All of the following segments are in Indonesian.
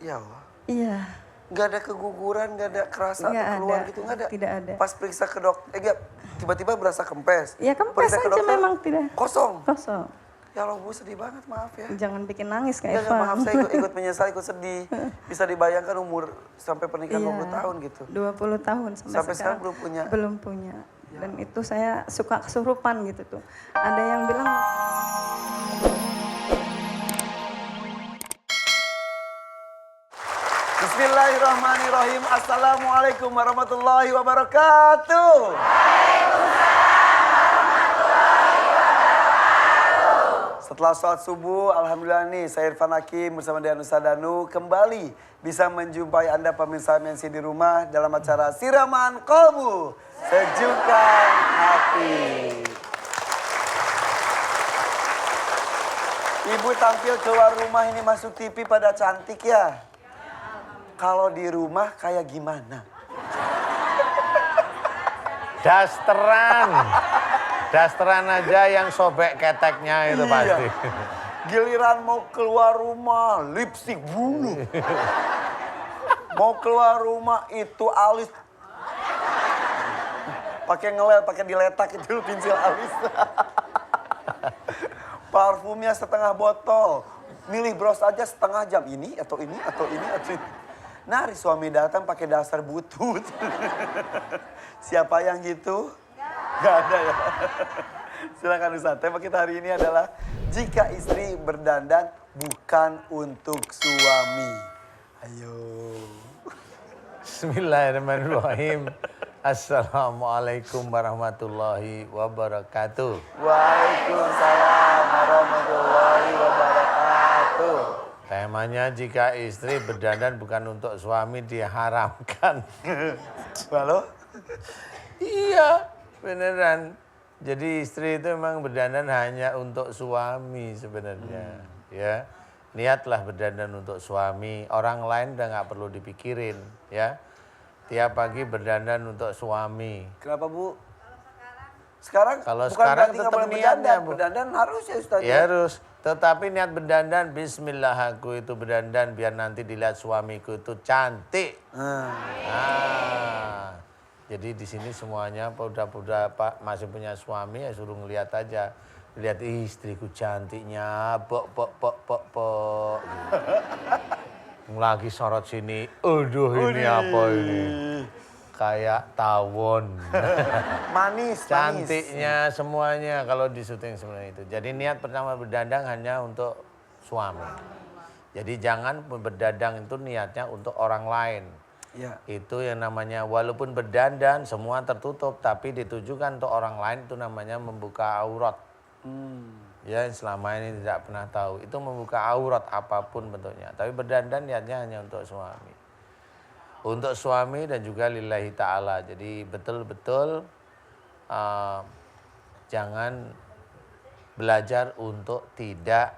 Ya Allah. Iya. Nggak ada keguguran, nggak ada kerasa Nggak atau keluar ada, gitu, nggak ada? tidak ada. Pas periksa ke dokter, tiba-tiba berasa kempes. Ya kempes Periksa ke aja dokter, memang tidak. kosong. Kosong. Ya Allah Bu, sedih banget, maaf ya. Jangan bikin nangis Enggak, kayak Evan. maaf, saya ikut menyesal, ikut sedih. Bisa dibayangkan umur sampai pernikahan 20 tahun gitu. 20 tahun Sampai sekarang belum punya. Belum punya. Dan itu saya suka kesurupan gitu tuh. Ada yang bilang Bismillahirrahmanirrahim. Assalamualaikum warahmatullahi wabarakatuh. Setelah sholat subuh, alhamdulillah nih saya Irfan Hakim bersama dengan Ustaz Danu kembali bisa menjumpai Anda pemirsa MNC di rumah dalam acara Siraman Kolbu, Sejukan Hati. Ibu tampil keluar rumah ini masuk TV pada cantik ya. Kalau di rumah kayak gimana? Dasteran. Dasteran aja yang sobek keteknya itu pasti. Giliran mau keluar rumah, lipstik bulu. Mau keluar rumah itu alis. Pakai ngelel, pakai diletak itu pensil alis. Parfumnya setengah botol. Milih bros aja setengah jam. Ini atau ini atau ini atau ini. Nah, suami datang pakai dasar butut. Siapa yang gitu? Gak ada ya. Silakan Ustaz. Tema kita hari ini adalah jika istri berdandan bukan untuk suami. Ayo. Bismillahirrahmanirrahim. Assalamualaikum warahmatullahi wabarakatuh. Waalaikumsalam warahmatullahi wabarakatuh. Temanya jika istri berdandan bukan untuk suami diharamkan. Halo? Iya, beneran. Jadi istri itu memang berdandan hanya untuk suami sebenarnya. Ya, niatlah berdandan untuk suami. Orang lain udah nggak perlu dipikirin, ya. Tiap pagi berdandan untuk suami. Kenapa Bu? Sekarang Kalau bukan sekarang berarti nggak tetap boleh niatnya, berdandan. Bu. Berdandan harus ya Ustaz. Ya harus. Tetapi niat berdandan, bismillah aku itu berdandan biar nanti dilihat suamiku itu cantik. Nah, jadi di sini semuanya udah Pak masih punya suami ya suruh ngeliat aja. Lihat istriku cantiknya, pok. Gitu. Lagi sorot sini, aduh ini apa ini? Kayak tawon. Manis. Cantiknya semuanya kalau di syuting sebenarnya itu. Jadi niat pertama berdandan hanya untuk suami. Jadi jangan berdandan itu niatnya untuk orang lain. Ya. Itu yang namanya walaupun berdandan semua tertutup tapi ditujukan untuk orang lain itu namanya membuka aurat. Ya selama ini tidak pernah tahu. Itu membuka aurat apapun bentuknya. Tapi berdandan niatnya hanya untuk suami. Untuk suami dan juga lillahi ta'ala. Jadi betul-betul jangan belajar untuk tidak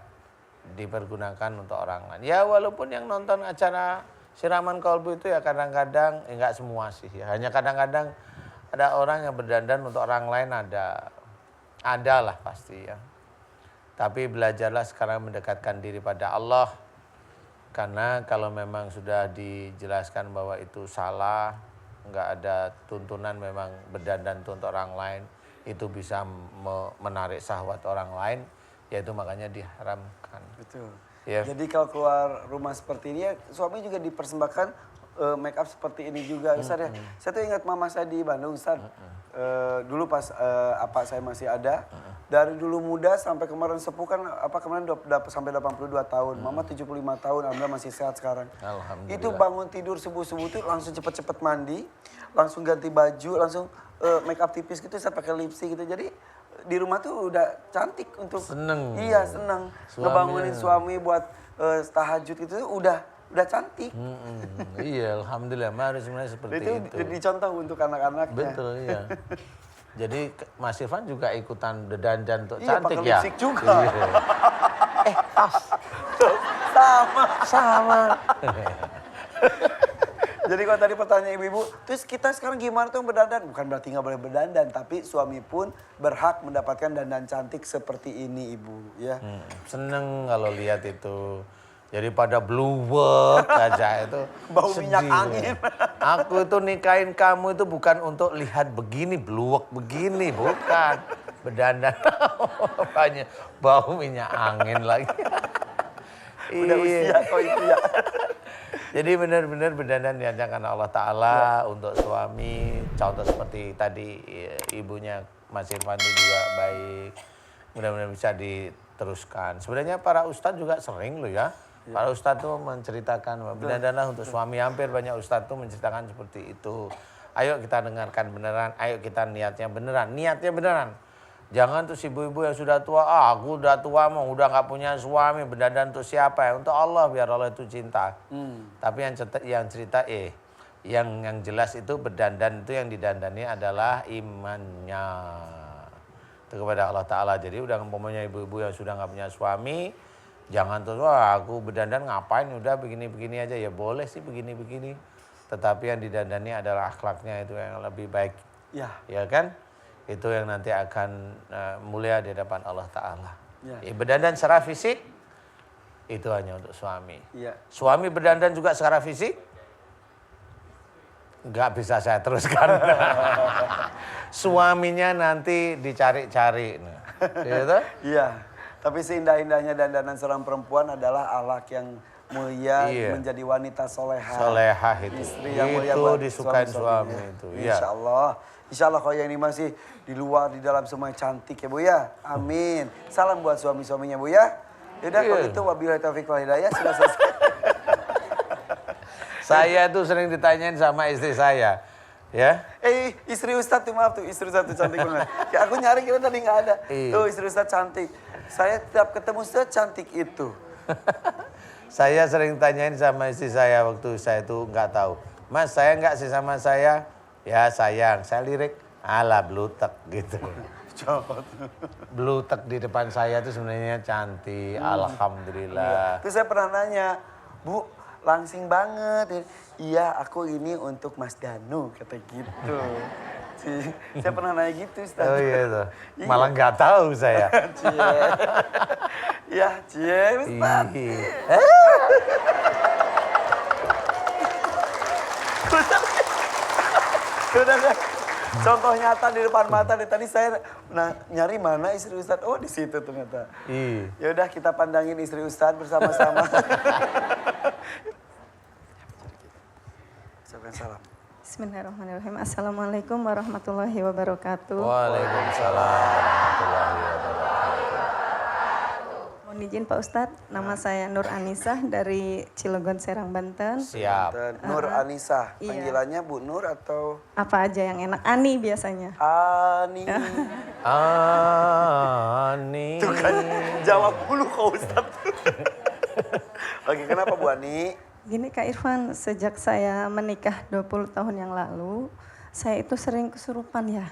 dipergunakan untuk orang lain. Ya walaupun yang nonton acara Siraman Kolbu itu ya kadang-kadang, enggak semua sih ya. Hanya kadang-kadang ada orang yang berdandan untuk orang lain ada. Ada lah pasti ya. Tapi belajarlah sekarang mendekatkan diri pada Allah. Karena kalau memang sudah dijelaskan bahwa itu salah, nggak ada tuntunan memang berdandan untuk orang lain, itu bisa menarik syahwat orang lain, yaitu makanya diharamkan. Betul. Ya. Jadi kalau keluar rumah seperti ini ya suami juga dipersembahkan make up seperti ini juga Ustaz ya. Saya tuh ingat mama saya di Bandung Ustaz. Dulu pas apa saya masih ada. Dari dulu muda sampai kemarin sepuh kan kemarin udah sampai 82 tahun. Mama 75 tahun, alhamdulillah masih sehat sekarang. Alhamdulillah. Itu bangun tidur subuh-subuh tuh langsung cepet-cepet mandi, langsung ganti baju, langsung make up tipis gitu, saya pakai lipstick gitu. Jadi di rumah tuh udah cantik untuk seneng. Iya, seneng. Ngebangunin suami buat tahajud gitu udah cantik. Iya, alhamdulillah mari sebenarnya seperti itu. Jadi contoh untuk anak-anaknya. Betul, iya. Jadi Mas Irfan juga ikutan berdandan untuk Iya, cantik pakai ya? lipstick juga. Iya. Sama. Jadi kalau tadi pertanyaan ibu-ibu, terus kita sekarang gimana tuh berdandan? Bukan berarti nggak boleh berdandan, tapi suami pun berhak mendapatkan dandan cantik seperti ini ibu, ya. Seneng kalau lihat itu. Jadi pada bluwek aja itu. Bau sedih minyak gue. angin. Aku itu nikahin kamu itu bukan untuk lihat begini, bluwek begini, bukan. Berdandan banyak bau minyak angin lagi. Udah Iya. usia kok itu ya. Jadi benar-benar berdandan diajarkan Allah Ta'ala untuk suami. Contoh seperti tadi ibunya Mas Irfan itu juga baik. Mudah-mudahan bisa diteruskan. Sebenarnya para ustadz juga sering loh ya. Para ustadz tuh menceritakan berdandanlah untuk suami. Hampir banyak ustadz tuh menceritakan seperti itu. Ayo kita dengarkan beneran. Ayo kita niatnya beneran. Niatnya beneran. Jangan tuh si ibu-ibu yang sudah tua, aku udah tua mau udah nggak punya suami, berdandan untuk siapa ya? Untuk Allah, biar Allah itu cinta. Tapi yang cerita yang jelas itu berdandan itu yang didandani adalah imannya itu kepada Allah Ta'ala. Jadi udah umpamanya ibu-ibu yang sudah nggak punya suami, jangan tuh wah aku berdandan ngapain, udah begini-begini aja. Ya boleh sih begini-begini, tetapi yang didandani adalah akhlaknya itu yang lebih baik. Ya kan? Itu yang nanti akan mulia di hadapan Allah Ta'ala. Berdandan secara fisik, itu hanya untuk suami. Suami berdandan juga secara fisik, nggak bisa saya teruskan. Suaminya nanti dicari-cari. Gitu? Iya, tapi seindah-indahnya dandanan seorang perempuan adalah akhlak yang mulia, menjadi wanita solehah. Solehah itu. Istri yang mulia itu buat disukain suami itu. Insya Allah kalau yang ini masih di luar, di dalam semuanya cantik ya Bu ya. Amin. Salam buat suami-suaminya Bu ya. Yaudah kalau itu wabillahi taufiq wal hidayah sudah selesai. Saya tuh sering ditanyain sama istri saya. Ya. Istri Ustadz tuh maaf tuh, istri Ustadz tuh cantik banget. Ya, aku nyari kira tadi nggak ada. Tuh istri Ustadz cantik. Saya tiap ketemu Ustadz cantik itu. Saya sering tanyain sama istri saya waktu saya tuh nggak tahu. Mas saya nggak sih sama saya? Ya sayang, saya lirik. Alah blutek gitu. Blutek di depan saya tuh sebenarnya cantik. Alhamdulillah. Terus saya pernah nanya, Bu, langsing banget. Iya, aku ini untuk Mas Danu, kata gitu. Saya pernah nanya gitu, Ustaz. Oh iya tuh. Malah nggak tahu saya. Cie, Ustaz. Udah kan? Contoh nyata di depan mata deh. Tadi saya nyari mana istri Ustadz. Oh di situ ternyata. Ya udah kita pandangin istri Ustadz bersama-sama. Salam. Bismillahirrahmanirrahim. Assalamualaikum warahmatullahi wabarakatuh. Waalaikumsalam warahmatullahi wabarakatuh. Mohon izin Pak Ustadz, nama saya Nur Anisah dari Cilegon, Serang, Banten. Siap. Nur Anisah, Iya. panggilannya Bu Nur atau? Apa aja yang enak? Ani biasanya. Ani. Ani. Tuh kan jawab dulu kau Ustadz. Oke, kenapa Bu Ani? Gini Kak Irfan, sejak saya menikah 20 tahun yang lalu, saya itu sering kesurupan ya.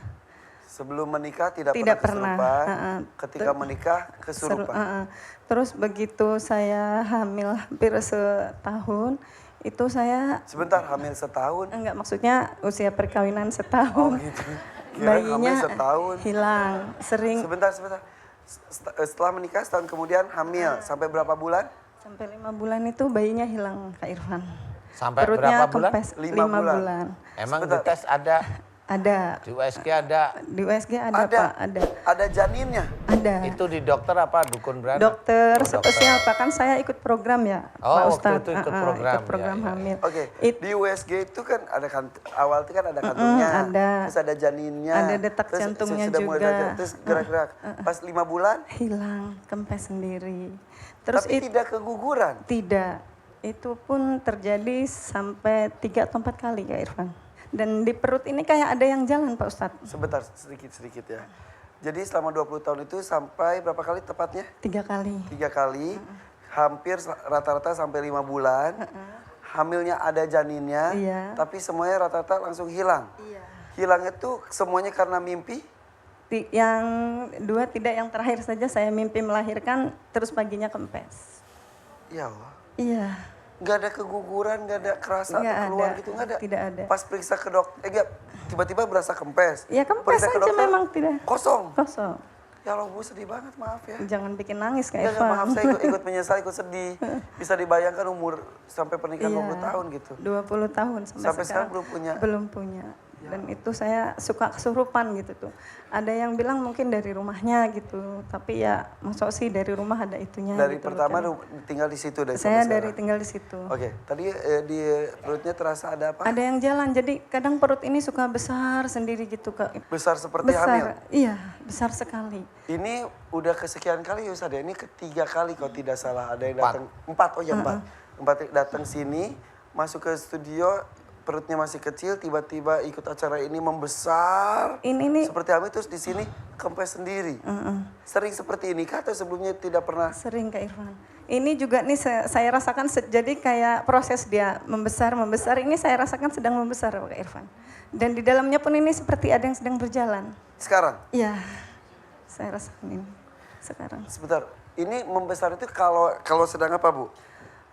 Sebelum menikah tidak Tidak pernah pernah. kesurupan. Ketika menikah kesurupan. Terus begitu saya hamil hampir setahun, itu saya... Sebentar, hamil setahun? Enggak, maksudnya usia perkawinan setahun. Oh gitu. Kirain Bayinya hamil setahun. hilang, sering... Sebentar. Setelah menikah setahun kemudian hamil. Sampai berapa bulan? Sampai 5 bulan itu bayinya hilang Kak Irfan. Sampai Perutnya berapa bulan? kempes, 5 5 bulan. bulan. Emang di tes ada? Ada. Di USG ada? Di USG ada Pak, ada. Ada janinnya? Ada. Itu di dokter apa? Dukun beranak? Dokter Oh, dokter. spesial Pak, kan saya ikut program ya Pak Oh, waktu Ustadz. itu ikut program. Ikut program Ya. hamil. Oke, di USG itu kan ada awal itu kan ada kantungnya, ada. terus ada janinnya, Ada detak terus jantungnya sudah mulai juga. terus gerak-gerak. Pas 5 bulan, Hilang, kempes sendiri. Terus tapi tidak keguguran. tidak. Itu pun terjadi sampai 3 atau 4 kali Kak Irfan. Dan di perut ini kayak ada yang jalan Pak Ustadz. Sebentar, sedikit ya. Jadi selama 20 tahun itu sampai berapa kali tepatnya? 3 kali. 3 kali, hampir rata-rata sampai 5 bulan. Hamilnya ada janinnya, Iya. tapi semuanya rata-rata langsung hilang. Hilangnya tuh semuanya karena mimpi? Yang 2 tidak, yang terakhir saja saya mimpi melahirkan, terus paginya kempes. Ya Allah. Iya. Nggak ada keguguran, nggak ada kerasa Nggak keluar ada, gitu, nggak ada? tidak ada. Pas periksa ke dokter, tiba-tiba berasa kempes. Ya kempes Periksa ke aja dokter, memang tidak. kosong. Kosong. Ya Allah Bu, sedih banget, maaf ya. Jangan bikin nangis Kak Enggak, Irfan. maaf, saya ikut menyesal, ikut sedih. Bisa dibayangkan umur sampai pernikahan 20 tahun gitu. 20 tahun Sampai sekarang belum punya. Belum punya. Dan itu saya suka kesurupan gitu tuh. Ada yang bilang mungkin dari rumahnya gitu, tapi ya masuk sih dari rumah ada itunya. Dari gitu pertama kan. tinggal di situ dari Saya sampai dari sekarang? tinggal di situ. Oke, tadi di perutnya terasa ada apa? Ada yang jalan, jadi kadang perut ini suka besar sendiri gitu Kak. Besar seperti hamil? Iya, besar sekali. Ini udah kesekian kali ya Ustaz ya? Ini ketiga kali kalau tidak salah. Ada yang datang, empat, oh ya empat. Empat datang sini, masuk ke studio, perutnya masih kecil, tiba-tiba ikut acara ini membesar. Ini nih Seperti hamil terus di sini kempes sendiri. Sering seperti ini kah atau sebelumnya tidak pernah? sering Kak Irfan. Ini juga nih saya rasakan jadi kayak proses dia membesar, ini saya rasakan sedang membesar Kak Irfan. Dan di dalamnya pun ini seperti ada yang sedang berjalan. Sekarang? Iya, saya rasakan ini sekarang. Sebentar, ini membesar itu kalau sedang apa Bu?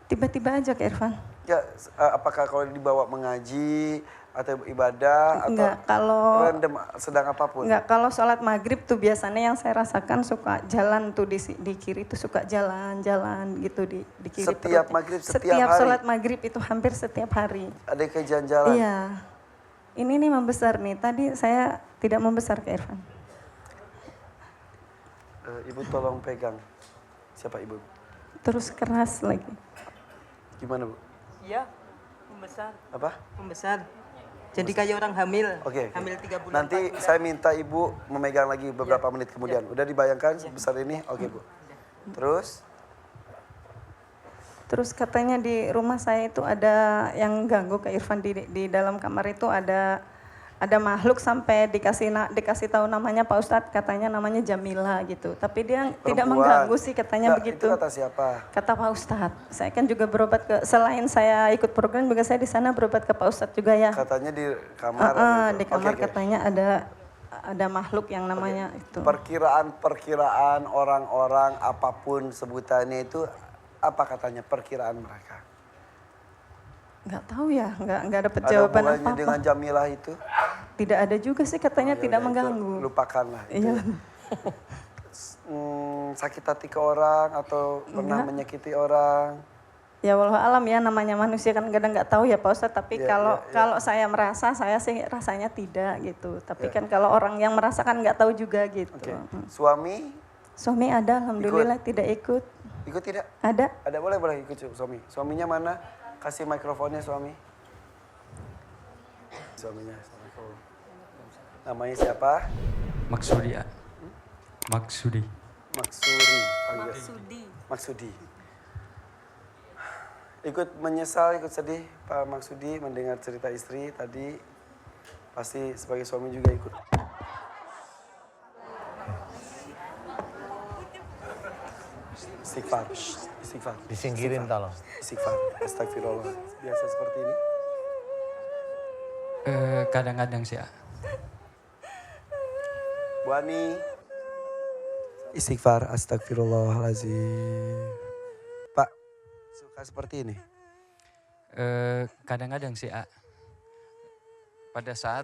Tiba-tiba aja Kak Irfan. Ya, apakah kalau dibawa mengaji atau ibadah atau Enggak, kalau random sedang apapun? enggak, kalau sholat maghrib tuh biasanya yang saya rasakan suka jalan tuh di kiri tuh suka jalan-jalan gitu di kiri Setiap perutnya. maghrib, setiap hari? sholat maghrib itu hampir setiap hari. Ada kajian jalan? Iya. Ini nih membesar nih. Tadi saya tidak membesar Kak Irfan. Ibu tolong pegang. Siapa Ibu? Terus keras lagi. Gimana Bu? Iya, membesar. Apa? Membesar. Jadi kayak orang hamil. Oke. Hamil 3 bulan. Nanti 4 bulan. saya minta Ibu memegang lagi beberapa menit kemudian. Udah dibayangkan sebesar ini? Oke Bu. Terus? Terus katanya di rumah saya itu ada yang ganggu Kak Irfan di dalam kamar itu ada makhluk sampai dikasih tahu namanya Pak Ustadz, katanya namanya Jamila gitu. Tapi dia tidak Perempuan. mengganggu sih katanya Nggak, begitu. Itu kata siapa? Kata Pak Ustadz. Saya kan juga berobat selain saya ikut program juga saya di sana berobat ke Pak Ustadz juga ya. Katanya di kamar. ada itu. Di kamar Oke, oke. katanya ada makhluk yang namanya itu. Perkiraan orang-orang apapun sebutannya itu apa katanya perkiraan mereka? Nggak tahu ya, nggak dapet Ada jawaban hubungannya apa-apa. dengan Jamilah itu? Tidak ada juga sih katanya Ya tidak udah, itu mengganggu. lupakanlah. Iya. Sakit hati ke orang atau pernah menyakiti orang? Ya walau alam ya, namanya manusia kan kadang nggak tahu ya Pak Ustadz. Tapi Iya, kalau saya merasa, saya sih rasanya tidak gitu. Tapi Iya. kan kalau orang yang merasakan nggak tahu juga gitu. Oke. Suami Suami ada, alhamdulillah tidak ikut. ikut tidak? Ada. Ada boleh ikut suami. Suaminya mana? Kasih mikrofonnya suami. Suaminya. Assalamualaikum. Namanya siapa? Maksudi. Maksudi. Maksuri. Maksudi. Maksudi. Ikut menyesal, ikut sedih Pak Maksudi mendengar cerita istri tadi. Pasti sebagai suami juga ikut. Istighfar. Istighfar. Disingkirin tolong. Istighfar. Astagfirullah. Biasa seperti ini. Kadang-kadang sih. Bu Ani. Istighfar. Astagfirullahaladzim. Pak, suka seperti ini? Kadang-kadang sih. Pada saat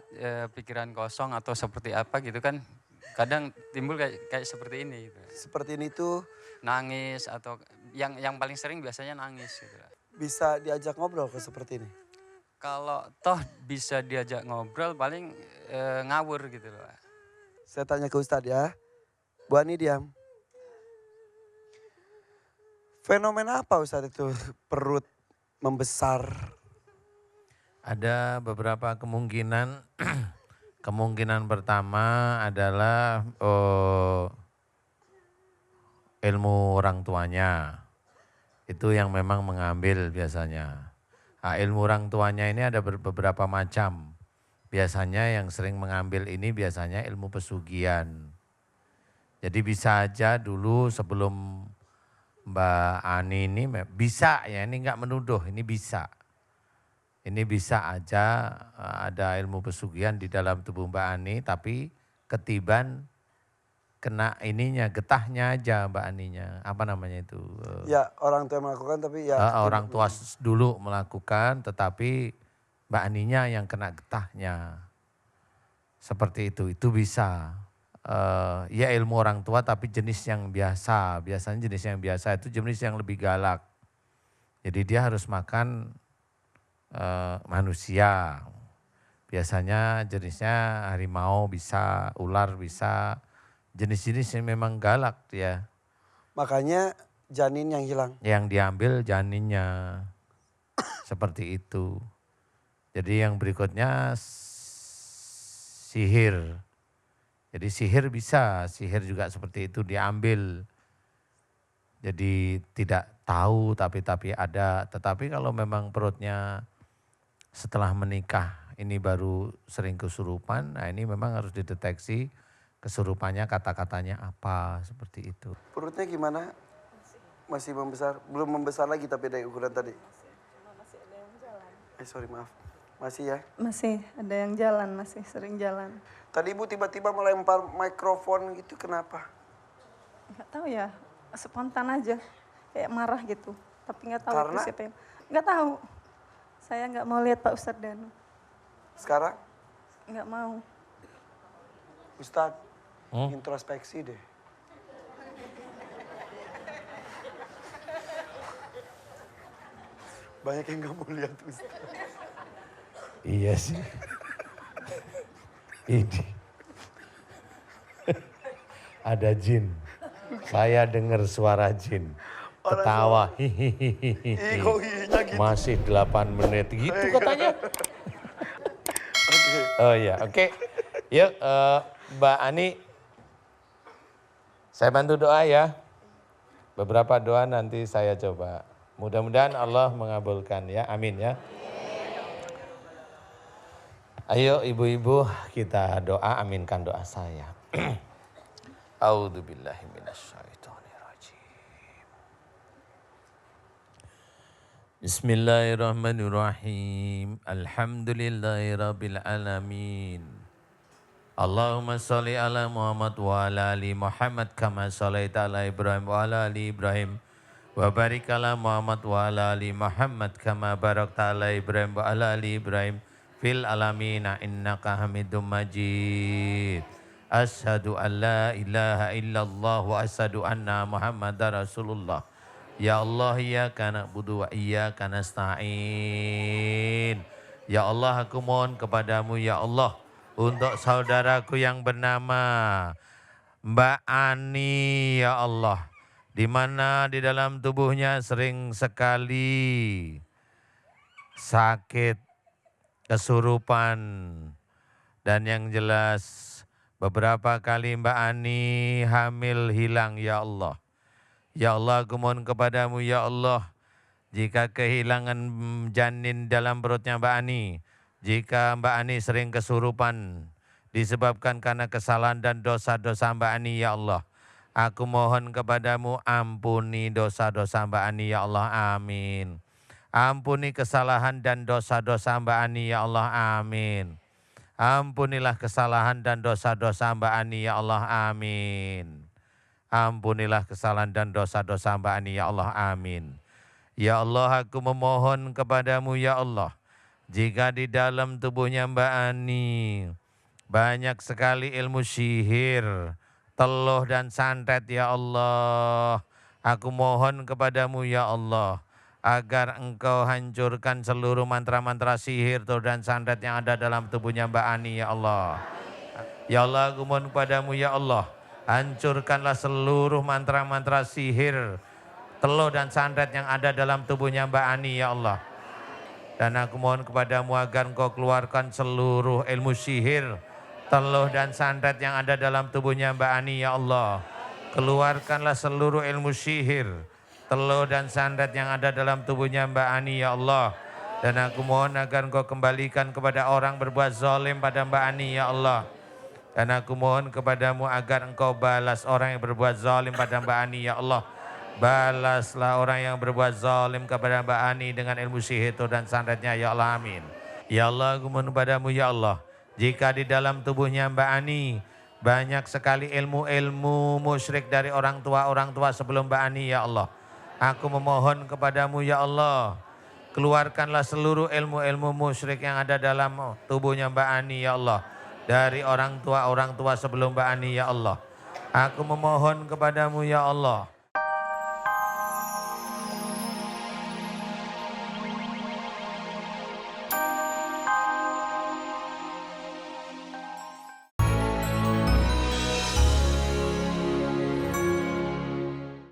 pikiran kosong atau seperti apa gitu kan, kadang timbul kayak seperti ini. Gitu. Seperti ini tuh Nangis atau yang paling sering biasanya nangis. Gitu. bisa diajak ngobrol ke seperti ini? Kalau toh bisa diajak ngobrol paling ngawur gitu loh. Saya tanya ke Ustadz ya. Bu Ani diam. Fenomena apa Ustadz itu perut membesar? Ada beberapa kemungkinan. Kemungkinan pertama adalah ilmu orang tuanya. Itu yang memang mengambil biasanya. Nah, ilmu orang tuanya ini ada beberapa macam. Biasanya yang sering mengambil ini biasanya ilmu pesugihan. Jadi bisa aja dulu sebelum Mbak Ani ini bisa ya, ini enggak menuduh, ini bisa. Ini bisa aja ada ilmu pesugihan di dalam tubuh Mbak Ani, tapi ketiban kena ininya, getahnya aja Mbak Aninya. Apa namanya itu? Ya orang tua melakukan tapi ya. Orang tua dulu melakukan, tetapi Mbak Aninya yang kena getahnya. Seperti itu bisa. ya ilmu orang tua tapi jenis yang biasa. Biasanya jenis yang biasa itu jenis yang lebih galak. Jadi dia harus makan manusia. Biasanya jenisnya harimau bisa, ular bisa. Jenis-jenis yang memang galak dia. Makanya janin yang hilang. Yang diambil janinnya. Seperti itu. Jadi yang berikutnya sihir. Jadi sihir bisa, sihir juga seperti itu diambil. Jadi tidak tahu tapi ada. Tetapi kalau memang perutnya setelah menikah ini baru sering kesurupan, nah ini memang harus dideteksi kesurupannya, kata-katanya apa, seperti itu. Perutnya gimana? Masih membesar? Belum membesar lagi tapi dari ukuran tadi? Masih ada yang jalan. Sorry maaf. Masih ya? Masih ada yang jalan, masih sering jalan. Tadi Ibu tiba-tiba melempar mikrofon gitu, kenapa? Nggak tahu ya, spontan aja. Kayak marah gitu. Tapi nggak tahu Karena? itu siapa yang... Nggak tahu. Saya nggak mau lihat Pak Ustadz Danu. Sekarang? Nggak mau. Ustadz, introspeksi deh. Banyak yang gak mau lihat Ustadz. Iya sih. Ini. Ada jin. Saya dengar suara jin. Ketawa. Hihihi. Kok hihinya gitu? Masih 8 menit gitu katanya. Oh iya, oke. Yuk Mbak Ani. Saya bantu doa ya. Beberapa doa nanti saya coba. Mudah-mudahan Allah mengabulkan ya. Amin ya. Ayo ibu-ibu kita doa, aminkan doa saya. A'udzubillahi minasyaitonirrajim. Bismillahirrahmanirrahim. Alhamdulillahirabbil alamin. Allahumma sholli ala Muhammad wa ala ali Muhammad kama shallaita ala Ibrahim wa ala ali Ibrahim. Wa barik ala Muhammad wa ala ali Muhammad kama barakta ala Ibrahim wa ala ali Ibrahim fil alamina innaka Hamidum Majid. Asyhadu an la ilaha illallah wa asyhadu anna Muhammadar Rasulullah. Ya Allah, iyyaka na'budu wa iyyaka nasta'in. Ya Allah, aku mohon kepadamu ya Allah untuk saudaraku yang bernama Mbak Ani ya Allah, di mana di dalam tubuhnya sering sekali sakit, kesurupan, dan yang jelas beberapa kali Mbak Ani hamil hilang ya Allah. Ya Allah, aku mohon kepadamu ya Allah, jika kehilangan janin dalam perutnya Mbak Ani, jika Mbak Ani sering kesurupan disebabkan karena kesalahan dan dosa-dosa Mbak Ani ya Allah, aku mohon kepadamu ampuni dosa-dosa Mbak Ani ya Allah, amin. Ampuni kesalahan dan dosa-dosa Mbak Ani ya Allah, amin. Ampunilah kesalahan dan dosa-dosa Mbak Ani ya Allah, amin. Ampunilah kesalahan dan dosa-dosa Mbak Ani ya Allah, amin. Ya Allah, aku memohon kepadamu ya Allah, jika di dalam tubuhnya Mbak Ani banyak sekali ilmu sihir, teluh dan santet ya Allah, aku mohon kepadamu ya Allah, agar engkau hancurkan seluruh mantra-mantra sihir, teluh dan santet yang ada dalam tubuhnya Mbak Ani ya Allah. Ya Allah, aku mohon kepadamu ya Allah, hancurkanlah seluruh mantra-mantra sihir, teluh dan santet yang ada dalam tubuhnya Mbak Ani ya Allah. Dan aku mohon kepadamu agar engkau keluarkan seluruh ilmu sihir, teluh dan santet yang ada dalam tubuhnya Mbak Ani ya Allah. Keluarkanlah seluruh ilmu sihir, teluh dan santet yang ada dalam tubuhnya Mbak Ani ya Allah. Dan aku mohon agar engkau kembalikan kepada orang berbuat zalim pada Mbak Ani ya Allah. Dan aku mohon kepadamu agar engkau balas orang yang berbuat zalim pada Mbak Ani ya Allah. Balaslah orang yang berbuat zalim kepada Mbak Ani dengan ilmu sihir dan santetnya ya Allah, amin. Ya Allah, aku mohon padamu ya Allah, jika di dalam tubuhnya Mbak Ani banyak sekali ilmu-ilmu musyrik dari orang tua sebelum Mbak Ani ya Allah, aku memohon kepadamu ya Allah, keluarkanlah seluruh ilmu-ilmu musyrik yang ada dalam tubuhnya Mbak Ani ya Allah. dari orang tua sebelum Mbak Ani ya Allah. Aku memohon kepadamu ya Allah,